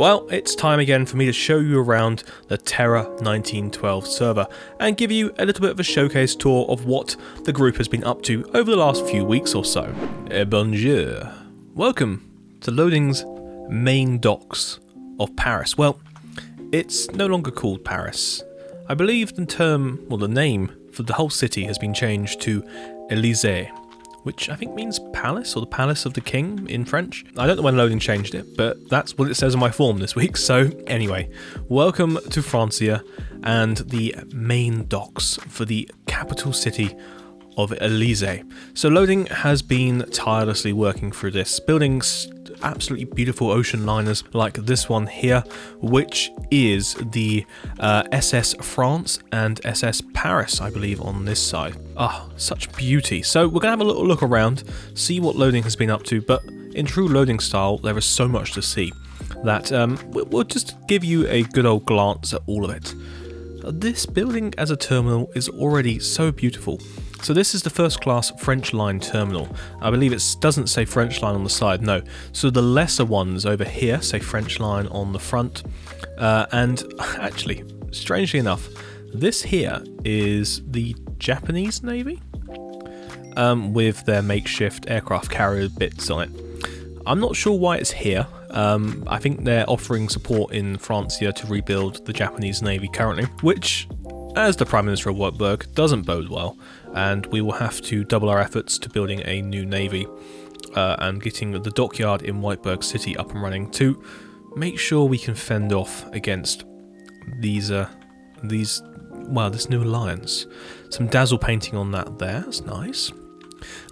Well, it's time again for me to show you around the Terra 1912 server and give you a little bit of a showcase tour of what the group has been up to over the last few weeks or so. Bonjour. Welcome to Loading's main docks of Paris. Well, it's no longer called Paris. I believe the name for the whole city has been changed to Élysée, which I think means palace, or the palace of the king in French. I don't know when Loading changed it, but that's what it says on my form this week. So anyway, welcome to Francia and the main docks for the capital city of Élysée. So Loading has been tirelessly working through this, building absolutely beautiful ocean liners like this one here, which is the SS France and SS Paris, I believe, on this side. Ah, such beauty. So we're gonna have a little look around, see what Loading has been up to, but in true Loading style, there is so much to see that we'll just give you a good old glance at all of it. This building as a terminal is already so beautiful. So this is the first class French line terminal. I believe it doesn't say French line on the side, no. So the lesser ones over here say French line on the front. And actually, strangely enough, this here is the Japanese Navy with their makeshift aircraft carrier bits on it. I'm not sure why it's here. I think they're offering support in Francia to rebuild the Japanese Navy currently, which, as the Prime Minister of Whiteburg, doesn't bode well, and we will have to double our efforts to building a new navy and getting the dockyard in Whiteburg City up and running to make sure we can fend off against this new alliance. Some dazzle painting on that there, that's nice.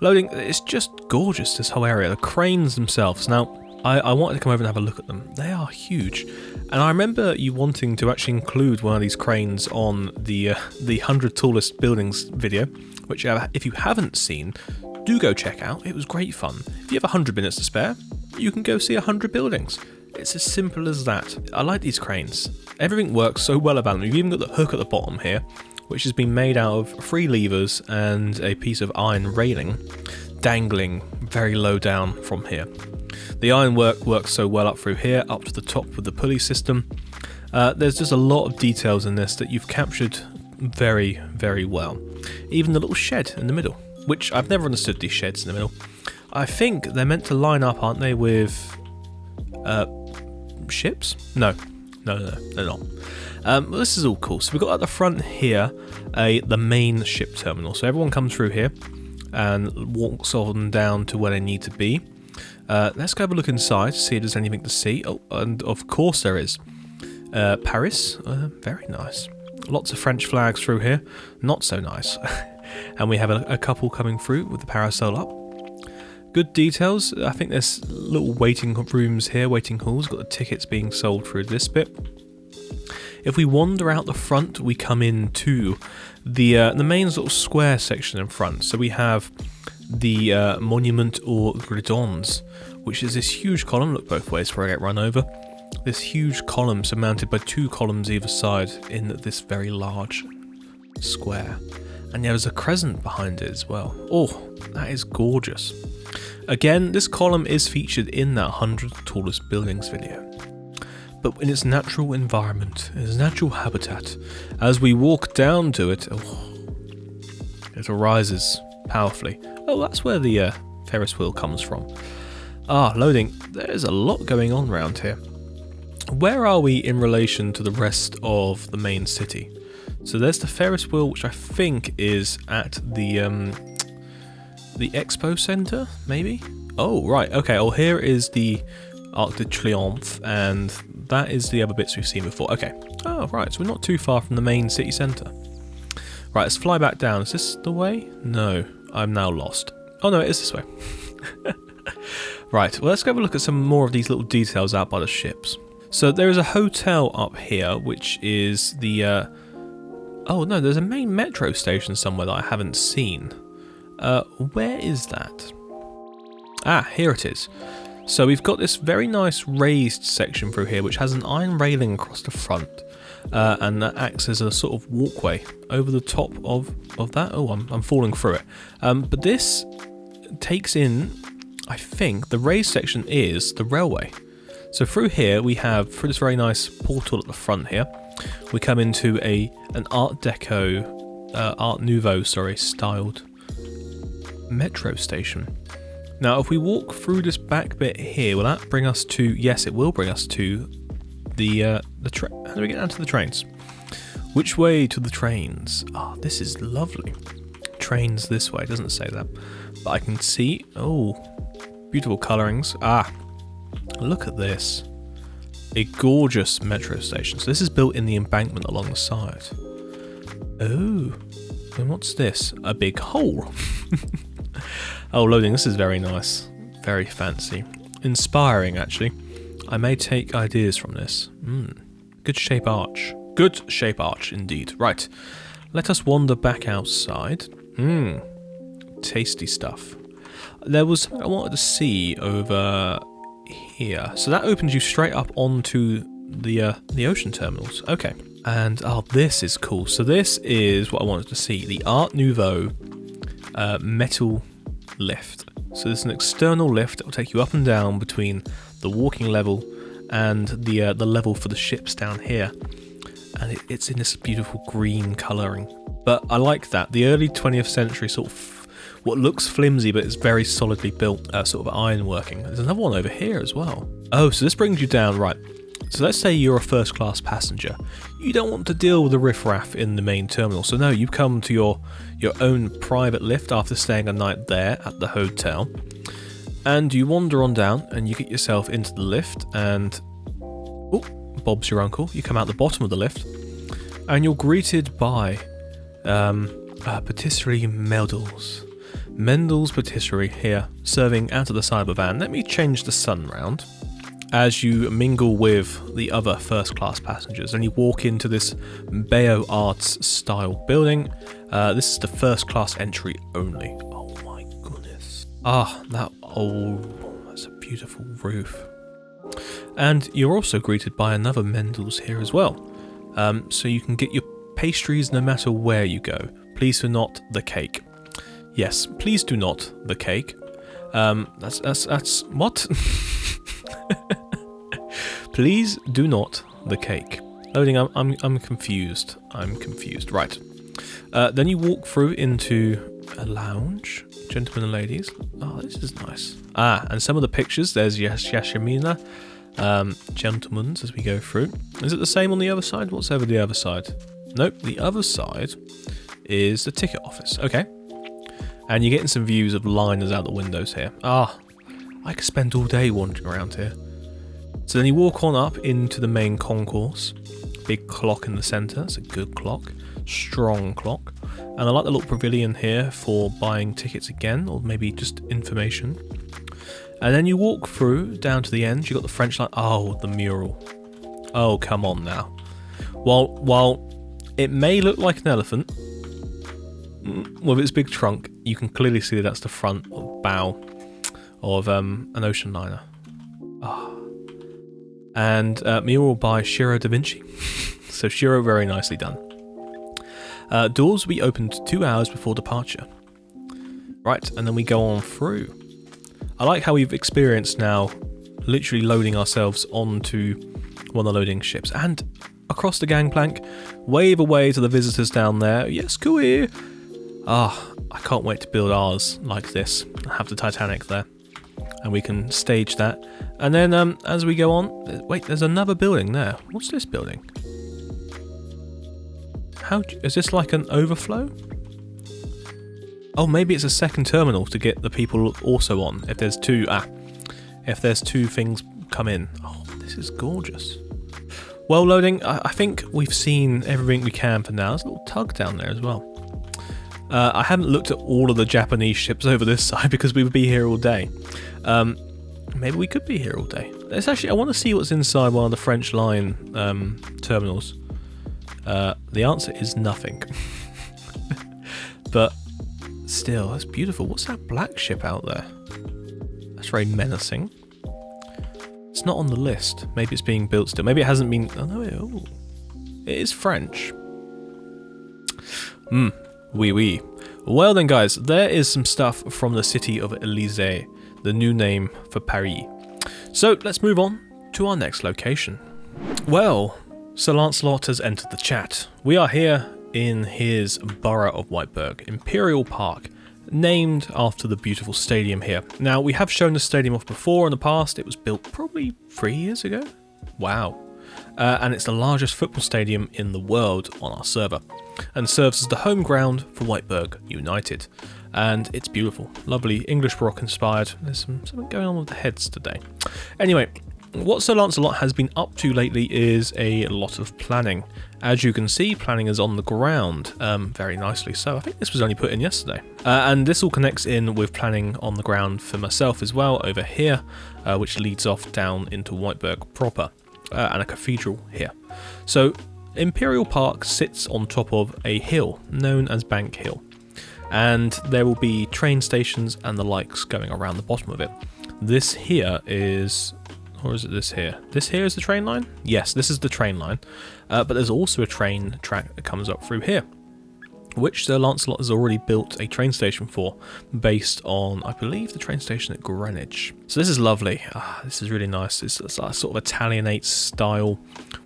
Loading, it's just gorgeous, this whole area. The cranes themselves. Now, I wanted to come over and have a look at them. They are huge. And I remember you wanting to actually include one of these cranes on the 100 tallest buildings video, which if you haven't seen, do go check out. It was great fun. If you have 100 minutes to spare, you can go see 100 buildings. It's as simple as that. I like these cranes. Everything works so well about them. You've even got the hook at the bottom here, which has been made out of 3 levers and a piece of iron railing dangling very low down from here. The ironwork works so well up through here, up to the top with the pulley system. There's just a lot of details in this that you've captured very, very well. Even the little shed in the middle, which I've never understood these sheds in the middle. I think they're meant to line up, aren't they, with ships? No, they're not. Well, this is all cool. So we've got at the front here the main ship terminal. So everyone comes through here and walks on down to where they need to be. Let's go have a look inside to see if there's anything to see. Oh, and of course there is. Paris, very nice. Lots of French flags through here, not so nice. And we have a couple coming through with the parasol up. Good details. I think there's little waiting rooms here, waiting halls. Got the tickets being sold through this bit. If we wander out the front, we come into the main sort of square section in front. So we have the Monument aux Gridons, which is this huge column. Look both ways before I get run over. This huge column surmounted by 2 columns either side in this very large square. And there's a crescent behind it as well. Oh, that is gorgeous. Again, this column is featured in that 100 tallest buildings video, but in its natural environment, in its natural habitat. As we walk down to it, it arises powerfully. Oh, that's where the Ferris wheel comes from. Ah, Loading, there's a lot going on around here. Where are we in relation to the rest of the main city? So there's the Ferris wheel, which I think is at the Expo Centre, maybe? Oh, right, okay. Oh, here is the Arc de Triomphe, and that is the other bits we've seen before. Okay. Oh, right, so we're not too far from the main city centre. Right, let's fly back down. Is this the way? No, I'm now lost. Oh, no, it is this way. Right, well, let's go have a look at some more of these little details out by the ships. So there is a hotel up here, which is the... Oh, no, there's a main metro station somewhere that I haven't seen. Where is that? Ah, here it is. So we've got this very nice raised section through here, which has an iron railing across the front. And that acts as a sort of walkway over the top of that. Oh, I'm falling through it. But this takes in, I think, the raised section is the railway. So So through here we have, through this very nice portal at the front here, we come into an Art Deco, Art Nouveau, sorry, styled metro station. Now if we walk through this back bit here, will that bring us to, yes it will bring us to the train. How do we get down to the trains? Which way to the trains? Ah, this is lovely. Trains this way, doesn't say that. But I can see, oh, beautiful colourings. Ah, look at this. A gorgeous metro station. So this is built in the embankment along the side. Oh, and what's this? A big hole. Oh, loading, this is very nice. Very fancy. Inspiring, actually. I may take ideas from this. Good shape arch. Good shape arch, indeed. Right, let us wander back outside. Tasty stuff. There was something I wanted to see over here. So that opens you straight up onto the ocean terminals. Okay. And oh, this is cool. So this is what I wanted to see. The Art Nouveau metal lift. So there's an external lift that will take you up and down between the walking level and the level for the ships down here. And it's in this beautiful green colouring. But I like that. The early 20th century sort of what looks flimsy but it's very solidly built sort of ironworking. There's another one over here as well. Oh, so this brings you down, right. So let's say you're a first class passenger. You don't want to deal with the riffraff in the main terminal. So no, you come to your own private lift after staying a night there at the hotel. And you wander on down and you get yourself into the lift and... oh, Bob's your uncle. You come out the bottom of the lift and you're greeted by patisserie Mendel's patisserie here, serving out of the side of a van. Let me change the sun round as you mingle with the other first class passengers and you walk into this Beaux Arts style building. This is the first class entry only. Oh my goodness. Ah, that's a beautiful roof. And you're also greeted by another Mendel's here as well. So you can get your pastries no matter where you go. Please do not the cake. Yes, please do not the cake. That's what? Please do not the cake. Loading, I'm confused. I'm confused. Right. Then you walk through into a lounge. Gentlemen and ladies. Oh, this is nice. Ah, and some of the pictures, there's Yashimina. Gentlemen's as we go through. Is it the same on the other side? What's over the other side? Nope, the other side is the ticket office. Okay. And you're getting some views of liners out the windows here. Ah, I could spend all day wandering around here. So then you walk on up into the main concourse. Big clock in the centre. It's a good clock. Strong clock. And I like the little pavilion here for buying tickets again, or maybe just information. And then you walk through down to the end. You've got the French line. Oh, the mural. Oh, come on now. While it may look like an elephant with its big trunk, you can clearly see that that's the front or bow of an ocean liner. Ah. And mural by Shiro da Vinci. So Shiro, very nicely done. Doors will be opened 2 hours before departure. Right, and then we go on through. I like how we've experienced now literally loading ourselves onto one of the loading ships. And across the gangplank, wave away to the visitors down there. Yes, cooey! Ah, I can't wait to build ours like this. Have the Titanic there. And we can stage that. And then as we go on... wait, there's another building there. What's this building? Is this like an overflow? Oh, maybe it's a second terminal to get the people also on. If there's two... if there's two things come in. Oh, this is gorgeous. Well, loading, I think we've seen everything we can for now. There's a little tug down there as well. I haven't looked at all of the Japanese ships over this side because we would be here all day. Maybe we could be here all day. Let's actually, I want to see what's inside one of the French line terminals. The answer is nothing. But still, that's beautiful. What's that black ship out there? That's very menacing. It's not on the list. Maybe it's being built still. Maybe it hasn't been... oh no, it is French. Oui, oui. Well then guys, there is some stuff from the city of Élysée, the new name for Paris. So let's move on to our next location. Well, Sir Lancelot has entered the chat. We are here in his borough of Whiteburg, Imperial Park, named after the beautiful stadium here. Now, we have shown the stadium off before in the past. It was built probably 3 years ago. Wow. And it's the largest football stadium in the world on our server, and serves as the home ground for Whiteburg United. And it's beautiful, lovely, English Baroque inspired. There's something going on with the heads today. Anyway, what Sir Lancelot has been up to lately is a lot of planning. As you can see, planning is on the ground, very nicely so. I think this was only put in yesterday. And this all connects in with planning on the ground for myself as well over here, which leads off down into Whiteburg proper, and a cathedral here. So Imperial Park sits on top of a hill known as Bank Hill, and there will be train stations and the likes going around the bottom of it. This here is... Or is it this here? This here is the train line? Yes, this is the train line. But there's also a train track that comes up through here, which Sir Lancelot has already built a train station for, based on, I believe, the train station at Greenwich. So this is lovely. This is really nice. It's a sort of Italianate style.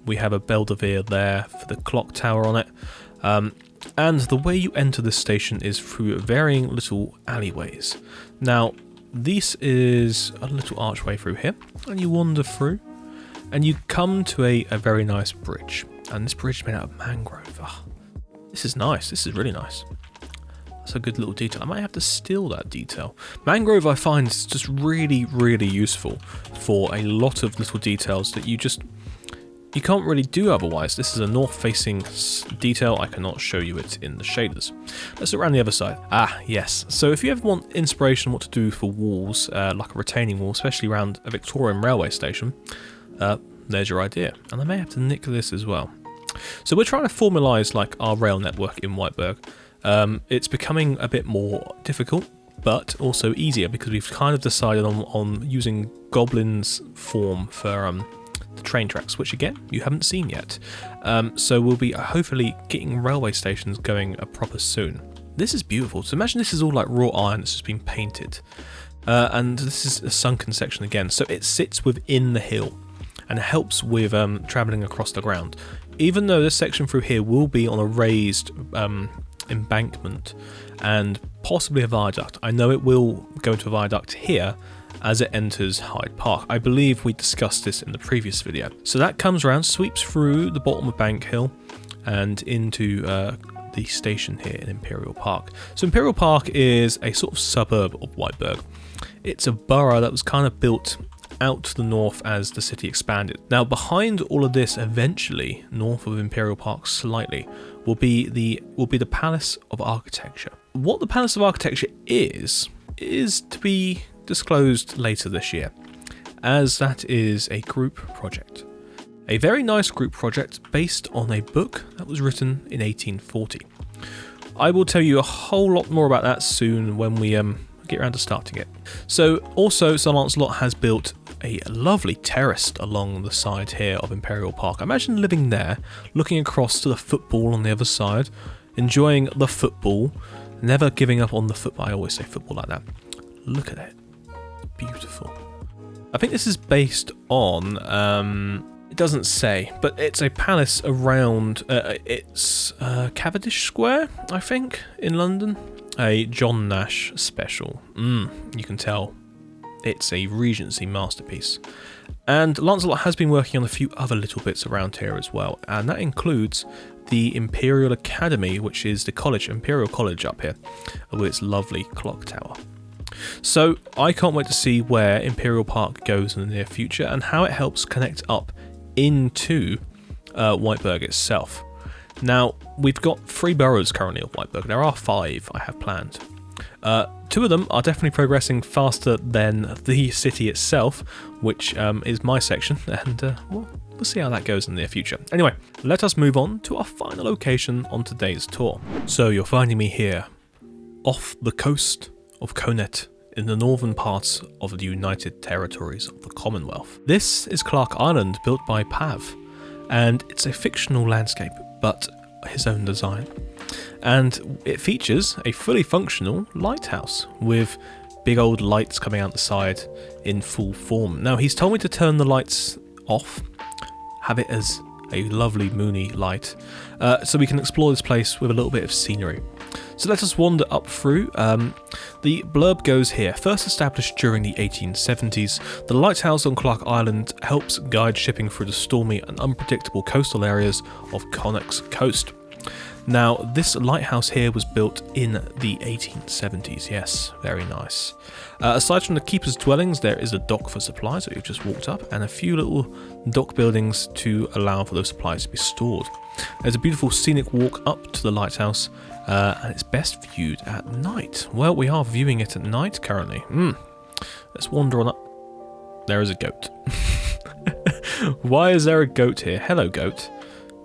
We have a Belvedere there for the clock tower on it. And the way you enter this station is through varying little alleyways. Now, this is a little archway through here, and you wander through, and you come to a very nice bridge. And this bridge is made out of mangrove. This is nice. This is really nice. That's a good little detail. I might have to steal that detail. Mangrove, I find, is just really, really useful for a lot of little details that you can't really do otherwise. This is a north-facing detail. I cannot show you it in the shaders. Let's look around the other side. Yes. So if you ever want inspiration on what to do for walls, like a retaining wall, especially around a Victorian railway station, there's your idea. And I may have to nick this as well. So we're trying to formalise like our rail network in Whiteburg. It's becoming a bit more difficult, but also easier, because we've kind of decided on using Goblin's form for the train tracks, which again you haven't seen yet. So we'll be hopefully getting railway stations going proper soon. This is beautiful. So imagine this is all like raw iron that's just been painted, and this is a sunken section again. So it sits within the hill and helps with travelling across the ground. Even though this section through here will be on a raised embankment and possibly a viaduct. I know it will go into a viaduct here as it enters Hyde Park. I believe we discussed this in the previous video. So that comes around, sweeps through the bottom of Bank Hill and into the station here in Imperial Park. So Imperial Park is a sort of suburb of Whiteburg. It's a borough that was kind of built out to the north as the city expanded. Now behind all of this, eventually north of Imperial Park slightly, will be the Palace of Architecture. What the Palace of Architecture is to be disclosed later this year, as that is a group project. A very nice group project based on a book that was written in 1840. I will tell you a whole lot more about that soon when we get around to starting it. So also Sir Lancelot has built a lovely terrace along the side here of Imperial Park. Imagine living there, looking across to the football on the other side, enjoying the football, never giving up on the football. I always say football like that. Look at it. Beautiful. I think this is based on, it doesn't say, but it's a palace around, it's Cavendish Square, I think, in London. A John Nash special. You can tell it's a Regency masterpiece. And Lancelot has been working on a few other little bits around here as well, and that includes the Imperial Academy, which is the college, Imperial College up here, with its lovely clock tower. So I can't wait to see where Imperial Park goes in the near future and how it helps connect up into Whiteburg itself. Now, we've got 3 boroughs currently of Whiteburg. There are 5 I have planned. 2 of them are definitely progressing faster than the city itself, which is my section, and we'll see how that goes in the near future. Anyway, let us move on to our final location on today's tour. So you're finding me here, off the coast of Conet, in the northern parts of the United Territories of the Commonwealth. This is Clark Island, built by Pav, and it's a fictional landscape, but his own design. And it features a fully functional lighthouse with big old lights coming out the side in full form. Now, he's told me to turn the lights off, have it as a lovely moony light, so we can explore this place with a little bit of scenery. So let us wander up through. The blurb goes here. First established during the 1870s, the lighthouse on Clark Island helps guide shipping through the stormy and unpredictable coastal areas of Connacht's Coast. Now, this lighthouse here was built in the 1870s, yes, very nice. Aside from the keeper's dwellings, there is a dock for supplies that we've just walked up, and a few little dock buildings to allow for those supplies to be stored. There's a beautiful scenic walk up to the lighthouse, and it's best viewed at night. Well, we are viewing it at night currently. Let's wander on up. There is a goat. Why is there a goat here? Hello, goat.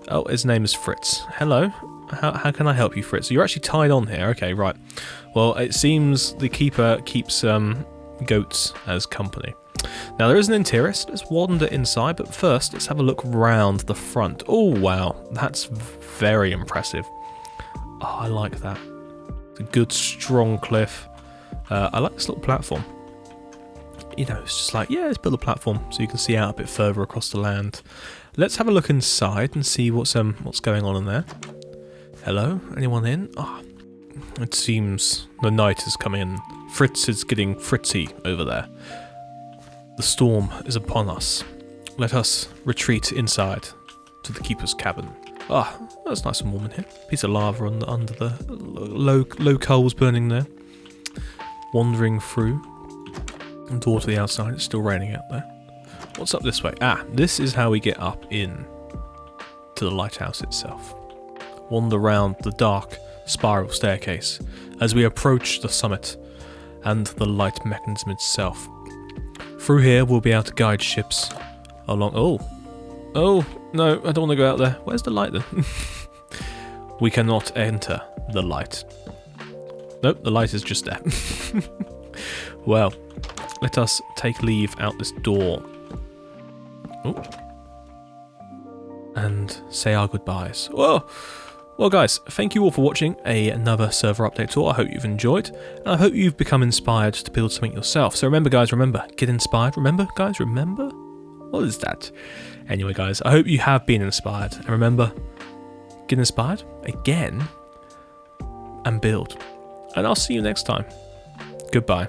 Oh, his name is Fritz. Hello. How can I help you, Fritz? You're actually tied on here. Okay, right. Well, it seems the keeper keeps goats as company. Now, there is an interior. Let's wander inside, but first, let's have a look round the front. Oh, wow. That's very impressive. Oh, I like that. It's a good, strong cliff. I like this little platform. You know, it's just like, yeah, let's build a platform so you can see out a bit further across the land. Let's have a look inside and see what's going on in there. Hello? Anyone in? Oh, it seems the night is coming in. Fritz is getting fritzy over there. The storm is upon us. Let us retreat inside to the keeper's cabin. Ah, that's nice and warm in here. Piece of lava under the low coals burning there. Wandering through. And door to the outside. It's still raining out there. What's up this way? Ah, this is how we get up in to the lighthouse itself. Wander round the dark spiral staircase as we approach the summit and the light mechanism itself. Through here we'll be able to guide ships along. Oh no, I don't want to go out there. Where's the light then? We cannot enter the light. Nope, the light is just there. Well, let us take leave out this door. Oh. And say our goodbyes. Whoa! Well guys, thank you all for watching another server update tour. I hope you've enjoyed, and I hope you've become inspired to build something yourself. So remember guys, get inspired. Remember guys, remember? What is that? Anyway guys, I hope you have been inspired, and remember, get inspired again, and build. And I'll see you next time. Goodbye.